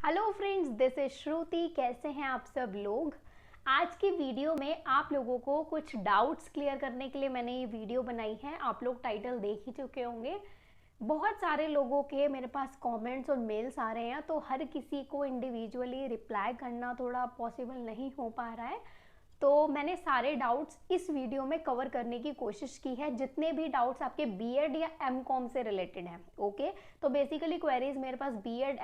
Hello friends, this is श्रुति। कैसे हैं आप सब लोग। आज की वीडियो में आप लोगों को कुछ डाउट्स क्लियर करने के लिए मैंने ये वीडियो बनाई है। आप लोग टाइटल देख ही चुके होंगे। बहुत सारे लोगों के मेरे पास कमेंट्स और मेल्स आ रहे हैं, तो हर किसी को इंडिविजुअली रिप्लाई करना थोड़ा पॉसिबल नहीं हो पा रहा है। तो मैंने सारे डाउट्स इस वीडियो में कवर करने की कोशिश की है, जितने भी डाउट्स आपके बीएड या एमकॉम से रिलेटेड हैं। ओके, तो बेसिकली क्वेरीज मेरे पास बीएड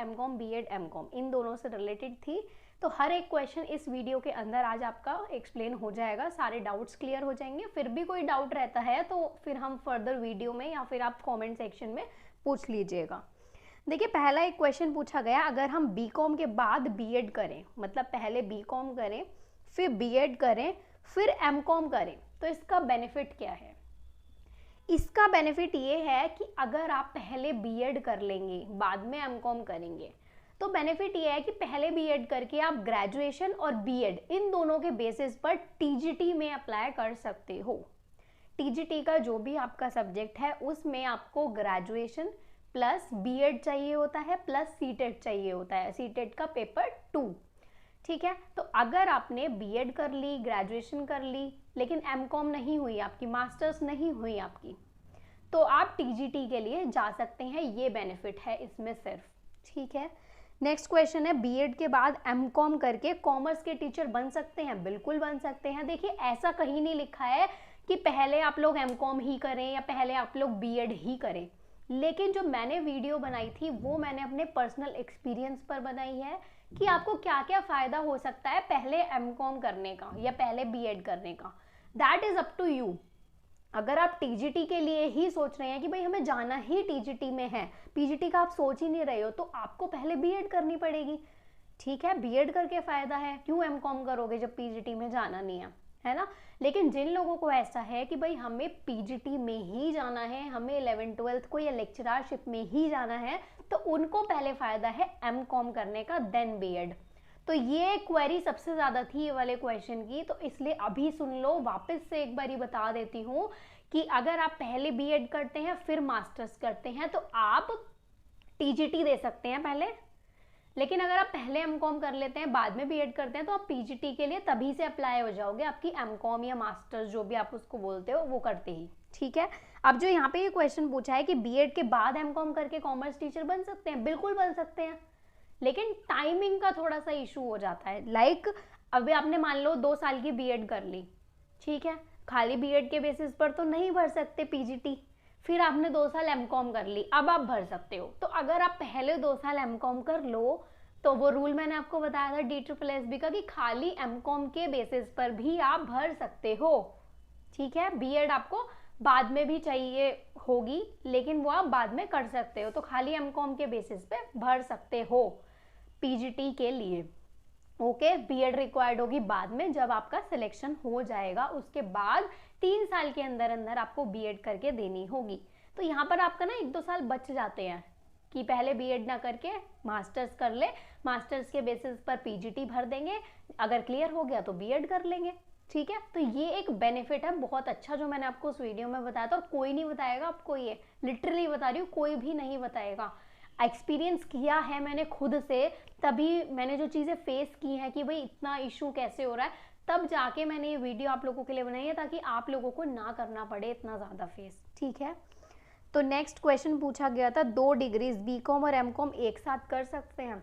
एमकॉम इन दोनों से रिलेटेड थी। तो हर एक क्वेश्चन इस वीडियो के अंदर आज आपका एक्सप्लेन हो जाएगा, सारे डाउट्स क्लियर हो जाएंगे। फिर भी कोई डाउट रहता है तो फिर हम फर्दर वीडियो में या फिर आप कॉमेंट सेक्शन में पूछ लीजिएगा। देखिए, पहला एक क्वेश्चन पूछा गया, अगर हम बीकॉम के बाद बीएड करें, मतलब पहले बीकॉम करें फिर बीएड करें फिर एमकॉम करें, तो इसका बेनिफिट क्या है। इसका बेनिफिट ये है कि अगर आप पहले बीएड कर लेंगे बाद में एमकॉम करेंगे, तो बेनिफिट ये है कि पहले बीएड करके आप ग्रेजुएशन और बीएड इन दोनों के बेसिस पर टीजीटी में अप्लाई कर सकते हो। टीजीटी का जो भी आपका सब्जेक्ट है उसमें आपको ग्रेजुएशन प्लस बीएड चाहिए होता है, प्लस सीटेट चाहिए होता है, सीटेट का पेपर 2। ठीक है, तो अगर आपने बीएड कर ली, ग्रेजुएशन कर ली, लेकिन एमकॉम नहीं हुई आपकी, मास्टर्स नहीं हुई आपकी, तो आप टीजीटी के लिए जा सकते हैं। ये बेनिफिट है इसमें सिर्फ। ठीक है, नेक्स्ट क्वेश्चन है, बीएड के बाद एमकॉम करके कॉमर्स के टीचर बन सकते हैं। बिल्कुल बन सकते हैं। देखिए, ऐसा कहीं नहीं लिखा है कि पहले आप लोग एमकॉम ही करें या पहले आप लोग बीएड ही करें, लेकिन जो मैंने वीडियो बनाई थी वो मैंने अपने पर्सनल एक्सपीरियंस पर बनाई है कि आपको क्या क्या फायदा हो सकता है पहले एमकॉम करने का या पहले बीएड करने का। That is up to you. अगर आप टीजीटी के लिए ही सोच रहे हैं कि भाई हमें जाना ही टीजीटी में है, पीजीटी का आप सोच ही नहीं रहे हो, तो आपको पहले बीएड करनी पड़ेगी। ठीक है, बीएड करके फायदा है, क्यों एमकॉम करोगे जब पीजीटी में जाना नहीं है ना। लेकिन जिन लोगों को ऐसा है कि भाई हमें पीजीटी में ही जाना है, हमें 11th-12th को या लेक्चररशिप में ही जाना है, तो उनको पहले फायदा है एमकॉम करने का, देन बीएड। तो ये क्वेरी सबसे ज्यादा थी ये वाले क्वेश्चन की, तो इसलिए अभी सुन लो, वापस से एक बारी बता देती हूँ कि अगर आप पहले बीएड करते हैं फिर मास्टर्स करते हैं तो आप टीजीटी दे सकते हैं पहले, लेकिन अगर आप पहले एमकॉम कर लेते हैं बाद में बीएड करते हैं तो आप पीजीटी के लिए तभी से अप्लाई हो जाओगे, आपकी एमकॉम या मास्टर्स जो भी आप उसको बोलते हो वो करते ही। ठीक है, अब जो यहाँ पे ये क्वेश्चन पूछा है कि बीएड के बाद एमकॉम करके कॉमर्स टीचर बन सकते हैं, बिल्कुल बन सकते हैं, लेकिन टाइमिंग का थोड़ा सा इशू हो जाता है। लाइक अभी आपने मान लो 2 साल की बीएड कर ली, ठीक है, खाली बीएड के बेसिस पर तो नहीं भर सकते पीजीटी, फिर आपने 2 साल एमकॉम कर ली, अब आप भर सकते हो। तो अगर आप पहले 2 साल एमकॉम कर लो तो वो रूल मैंने आपको बताया था DSSB का कि खाली एमकॉम के बेसिस पर भी आप भर सकते हो। ठीक है, बीएड आपको बाद में भी चाहिए होगी, लेकिन वो आप बाद में कर सकते हो, तो खाली एमकॉम के बेसिस पे भर सकते हो पीजीटी के लिए। ओके, बीएड रिक्वायर्ड होगी बाद में जब आपका सिलेक्शन हो जाएगा, उसके बाद 3 साल के अंदर अंदर आपको बीएड करके देनी होगी। तो यहाँ पर आपका ना 1-2 साल बच जाते हैं कि पहले बीएड ना करके मास्टर्स कर ले, मास्टर्स के बेसिस पर पीजीटी भर देंगे, अगर क्लियर हो गया तो बीएड कर लेंगे। ठीक है, तो ये एक बेनिफिट है बहुत अच्छा जो मैंने आपको उस वीडियो में बताया था, और कोई नहीं बताएगा आपको, ये लिटरली बता रही हूँ, कोई भी नहीं बताएगा। एक्सपीरियंस किया है मैंने खुद से, तभी मैंने जो चीज़ें फेस की हैं कि भाई इतना इशू कैसे हो रहा है, तब जाके मैंने ये वीडियो आप लोगों के लिए बनाई है ताकि आप लोगों को ना करना पड़े इतना ज़्यादा फेस। ठीक है, तो नेक्स्ट क्वेश्चन पूछा गया था, 2 डिग्रीज बीकॉम और एमकॉम एक साथ कर सकते हैं।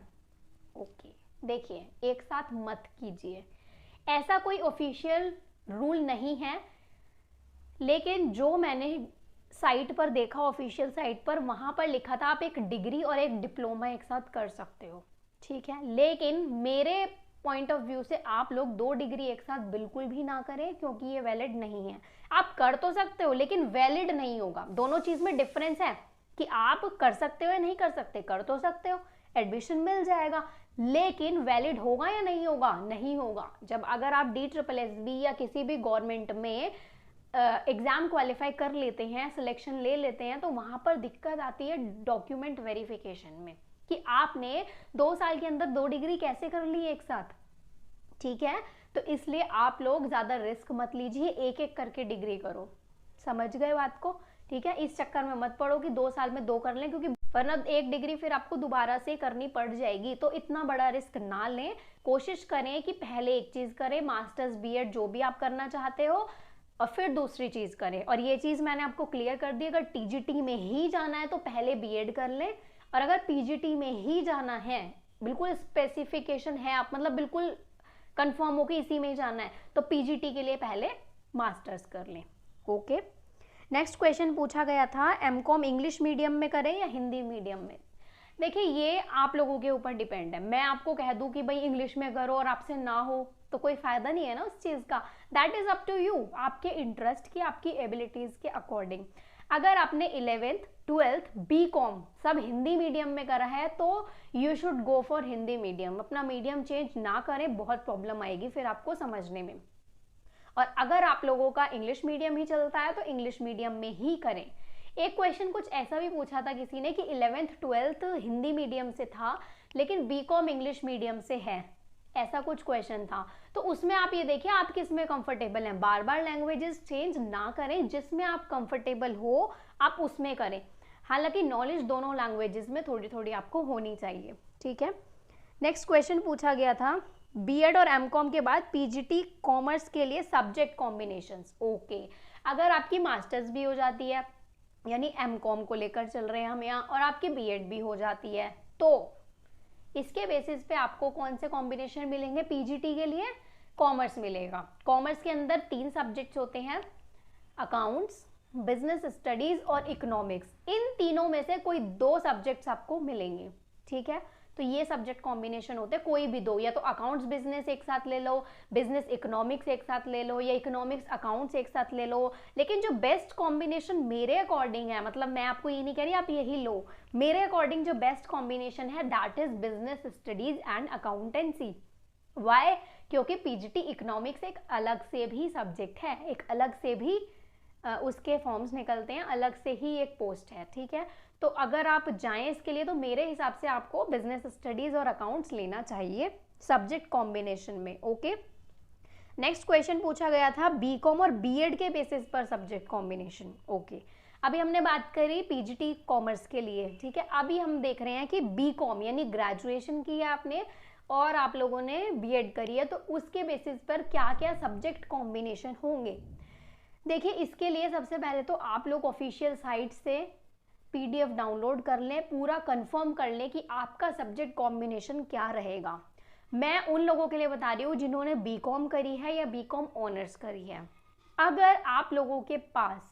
ओके, देखिए, एक साथ मत कीजिए, ऐसा कोई ऑफिशियल रूल नहीं है, लेकिन जो मैंने साइट पर देखा, ऑफिशियल साइट पर, वहां पर लिखा था आप एक डिग्री और एक डिप्लोमा एक साथ कर सकते हो। ठीक है, लेकिन मेरे पॉइंट ऑफ व्यू से आप लोग 2 डिग्री एक साथ बिल्कुल भी ना करें, क्योंकि ये वैलिड नहीं है। आप कर तो सकते हो लेकिन वैलिड नहीं होगा। दोनों चीज में डिफरेंस है कि आप कर सकते हो या नहीं कर सकते। कर तो सकते हो, एडमिशन मिल जाएगा, लेकिन वैलिड होगा या नहीं होगा, नहीं होगा। जब अगर आप DSSB या किसी भी गवर्नमेंट में एग्जाम क्वालिफाई कर लेते हैं, सिलेक्शन ले लेते हैं, तो वहां पर दिक्कत आती है डॉक्यूमेंट वेरिफिकेशन में कि आपने 2 साल के अंदर 2 डिग्री कैसे कर ली एक साथ। ठीक है, तो इसलिए आप लोग ज्यादा रिस्क मत लीजिए, एक एक करके डिग्री करो। समझ गए बात को। ठीक है, इस चक्कर में मत पड़ो कि 2 साल में 2 कर लें, क्योंकि वरना 1 डिग्री फिर आपको दोबारा से करनी पड़ जाएगी। तो इतना बड़ा रिस्क ना लें, कोशिश करें कि पहले एक चीज़ करें, मास्टर्स बीएड जो भी आप करना चाहते हो, और फिर दूसरी चीज़ करें। और ये चीज़ मैंने आपको क्लियर कर दी, अगर टीजीटी में ही जाना है तो पहले बीएड कर लें, और अगर पीजीटी में ही जाना है, बिल्कुल स्पेसिफिकेशन है, आप मतलब बिल्कुल कंफर्म हो कि इसी में ही जाना है, तो पीजीटी के लिए पहले मास्टर्स कर लें। ओके, नेक्स्ट क्वेश्चन पूछा गया था, एमकॉम इंग्लिश मीडियम में करें या हिंदी मीडियम में। देखिए ये आप लोगों के ऊपर डिपेंड है। मैं आपको कह दूं कि भाई इंग्लिश में करो और आपसे ना हो तो कोई फायदा नहीं है ना उस चीज़ का। That is up to you, आपके इंटरेस्ट की, आपकी एबिलिटीज़ के अकॉर्डिंग। अगर आपने 11th 12th बीकॉम सब हिंदी मीडियम में करा है तो you should go for Hindi medium. अपना मीडियम चेंज ना करें, बहुत प्रॉब्लम आएगी फिर आपको समझने में। और अगर आप लोगों का इंग्लिश मीडियम ही चलता है तो इंग्लिश मीडियम में ही करें। एक क्वेश्चन कुछ ऐसा भी पूछा था किसी ने कि 11th 12th हिंदी मीडियम से था लेकिन बीकॉम इंग्लिश मीडियम से है, ऐसा कुछ क्वेश्चन था। तो उसमें आप ये देखिए आप किस में कंफर्टेबल हैं, बार बार लैंग्वेजेस चेंज ना करें, जिसमें आप कंफर्टेबल हो आप उसमें करें। हालांकि नॉलेज दोनों लैंग्वेजेस में थोड़ी थोड़ी आपको होनी चाहिए, ठीक है। नेक्स्ट क्वेश्चन पूछा गया था, बीएड और एमकॉम के बाद पीजीटी कॉमर्स के लिए सब्जेक्ट कॉम्बिनेशंस। ओके, अगर आपकी मास्टर्स भी हो जाती है, यानी एमकॉम को लेकर चल रहे हैं हम यहाँ, और आपकी बीएड भी हो जाती है, तो इसके बेसिस पे आपको कौन से कॉम्बिनेशन मिलेंगे पीजीटी के लिए? कॉमर्स मिलेगा। कॉमर्स के अंदर 3 सब्जेक्ट्स होते हैं, अकाउंट्स, बिजनेस स्टडीज और इकोनॉमिक्स। इन तीनों में से कोई 2 सब्जेक्ट्स आपको मिलेंगे, ठीक है। तो ये सब्जेक्ट कॉम्बिनेशन होते हैं, कोई भी 2, या तो अकाउंट्स बिजनेस एक साथ ले लो, बिजनेस इकोनॉमिक्स एक साथ ले लो, या इकोनॉमिक्स अकाउंट्स एक साथ ले लो। लेकिन जो बेस्ट कॉम्बिनेशन मेरे अकॉर्डिंग है, मतलब मैं आपको ये नहीं कह रही आप यही लो, मेरे अकॉर्डिंग जो बेस्ट कॉम्बिनेशन है that is business studies and accountancy. Why? क्योंकि पीजीटी इकोनॉमिक्स एक अलग से भी सब्जेक्ट है, एक अलग से भी उसके फॉर्म्स निकलते हैं, अलग से ही एक पोस्ट है, ठीक है। तो अगर आप जाएं इसके लिए तो मेरे हिसाब से आपको बिजनेस स्टडीज और अकाउंट्स लेना चाहिए सब्जेक्ट कॉम्बिनेशन में। ओके, नेक्स्ट क्वेश्चन पूछा गया था बीकॉम और बीएड के बेसिस पर सब्जेक्ट कॉम्बिनेशन। ओके, अभी हमने बात करी पीजीटी कॉमर्स के लिए, ठीक है। अभी हम देख रहे हैं कि बीकॉम यानी ग्रेजुएशन की है आपने और आप लोगों ने बीएड करी है, तो उसके बेसिस पर क्या क्या सब्जेक्ट कॉम्बिनेशन होंगे। देखिए इसके लिए सबसे पहले तो आप लोग ऑफिशियल साइट से पीडीएफ डाउनलोड कर लें, पूरा कंफर्म कर लें कि आपका सब्जेक्ट कॉम्बिनेशन क्या रहेगा। मैं उन लोगों के लिए बता रही हूँ जिन्होंने बीकॉम करी है या बीकॉम ऑनर्स करी है। अगर आप लोगों के पास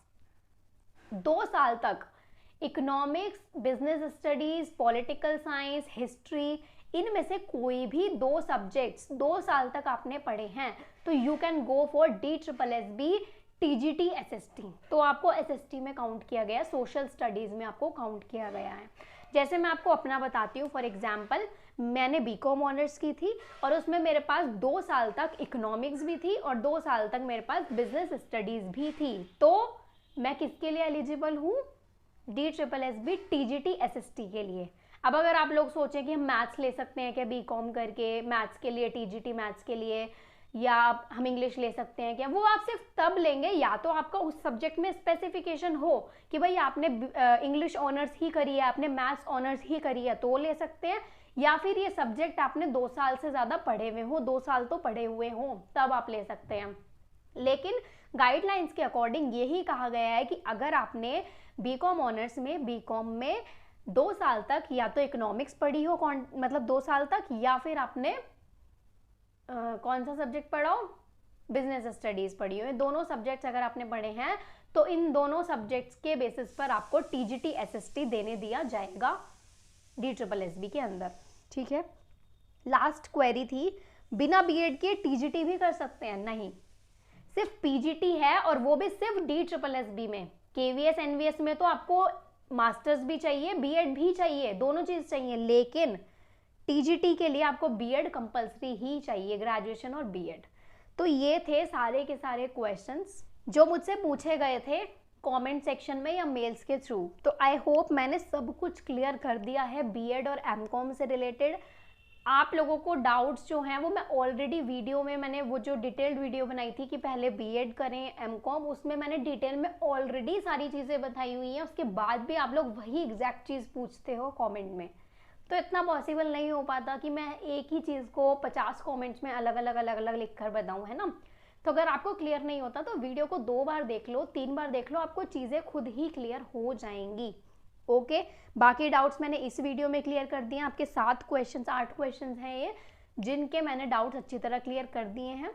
2 साल तक economics, business studies, political science, history, इनमें से कोई भी 2 सब्जेक्ट्स 2 साल तक आपने पढ़े हैं तो you can go for DSSB TGT SST. तो आपको एसएसटी में काउंट किया गया, सोशल स्टडीज़ में आपको काउंट किया गया है। जैसे मैं आपको अपना बताती हूँ, फॉर एग्जांपल मैंने बीकॉम ऑनर्स की थी और उसमें मेरे पास 2 साल तक इकोनॉमिक्स भी थी और 2 साल तक मेरे पास बिजनेस स्टडीज़ भी थी। तो मैं किसके लिए एलिजिबल हूँ? DSSB टीजीटी एसएसटी के लिए। अब अगर आप लोग सोचें कि हम मैथ्स ले सकते हैं क्या बीकॉम करके, मैथ्स के लिए टीजीटी मैथ्स के लिए, या हम इंग्लिश ले सकते हैं क्या, वो आप सिर्फ तब लेंगे या तो आपका उस सब्जेक्ट में स्पेसिफिकेशन हो कि भाई आपने इंग्लिश ऑनर्स ही करी है, आपने मैथ्स ऑनर्स ही करी है तो ले सकते हैं, या फिर ये सब्जेक्ट आपने 2 साल से ज़्यादा पढ़े हुए हो, 2 साल तो पढ़े हुए हो, तब आप ले सकते हैं। लेकिन गाइडलाइंस के अकॉर्डिंग यही कहा गया है कि अगर आपने बीकॉम ऑनर्स में बीकॉम में 2 साल तक या तो इकोनॉमिक्स पढ़ी हो, मतलब 2 साल तक, या फिर आपने कौन सा सब्जेक्ट पढ़ा हो, बिजनेस स्टडीज पढ़ी हो, दोनों सब्जेक्ट्स अगर आपने पढ़े हैं तो इन दोनों सब्जेक्ट्स के बेसिस पर आपको टीजीटी एसएसटी देने दिया जाएगा DSSB के अंदर, ठीक है। लास्ट क्वेरी थी, बिना बीएड के टीजीटी भी कर सकते हैं? नहीं, सिर्फ पीजीटी है और वो भी सिर्फ DSSB में। केवीएस एनवीएस में तो आपको मास्टर्स भी चाहिए, बीएड भी चाहिए, दोनों चीज चाहिए, लेकिन टीजीटी के लिए आपको बीएड कंपलसरी ही चाहिए, ग्रेजुएशन और बीएड। तो ये थे सारे के सारे क्वेश्चंस जो मुझसे पूछे गए थे कमेंट सेक्शन में या मेल्स के थ्रू। तो आई होप मैंने सब कुछ क्लियर कर दिया है बीएड और एमकॉम से रिलेटेड। आप लोगों को डाउट्स जो हैं वो मैं ऑलरेडी वीडियो में, मैंने वो जो डिटेल्ड वीडियो बनाई थी कि पहले बीएड करें एमकॉम, उसमें मैंने डिटेल में ऑलरेडी सारी चीज़ें बताई हुई हैं। उसके बाद भी आप लोग वही एग्जैक्ट चीज़ पूछते हो कमेंट में, तो इतना पॉसिबल नहीं हो पाता कि मैं एक ही चीज़ को 50 कमेंट्स में अलग अलग लिख कर बताऊँ, है ना। तो अगर आपको क्लियर नहीं होता तो वीडियो को 2 बार देख लो, 3 बार देख लो, आपको चीज़ें खुद ही क्लियर हो जाएंगी। ओके, बाकी डाउट्स मैंने इस वीडियो में क्लियर कर दिए। आपके 7 क्वेश्चंस, 8 क्वेश्चंस हैं ये, जिनके मैंने डाउट्स अच्छी तरह क्लियर कर दिए हैं।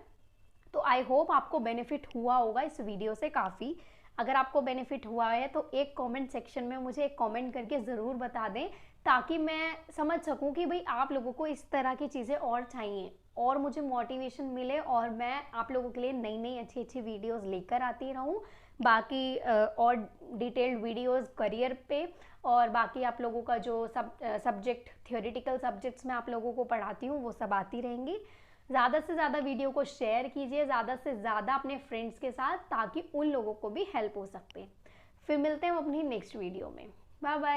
तो आई होप आपको बेनिफिट हुआ होगा इस वीडियो से काफ़ी। अगर आपको बेनिफिट हुआ है तो एक कमेंट सेक्शन में मुझे एक कमेंट करके ज़रूर बता दें, ताकि मैं समझ सकूं कि भाई आप लोगों को इस तरह की चीज़ें और चाहिए और मुझे मोटिवेशन मिले और मैं आप लोगों के लिए नई नई अच्छी अच्छी वीडियोस लेकर आती रहूं। बाकी और डिटेल्ड वीडियोस करियर पे, और बाकी आप लोगों का जो सब्जेक्ट थियोरेटिकल सब्जेक्ट्स में आप लोगों को पढ़ाती हूँ वो सब आती रहेंगी। ज़्यादा से ज़्यादा वीडियो को शेयर कीजिए, ज़्यादा से ज़्यादा अपने फ्रेंड्स के साथ, ताकि उन लोगों को भी हेल्प हो सकते हैं। फिर मिलते हैं हम अपनी नेक्स्ट वीडियो में। Bye bye.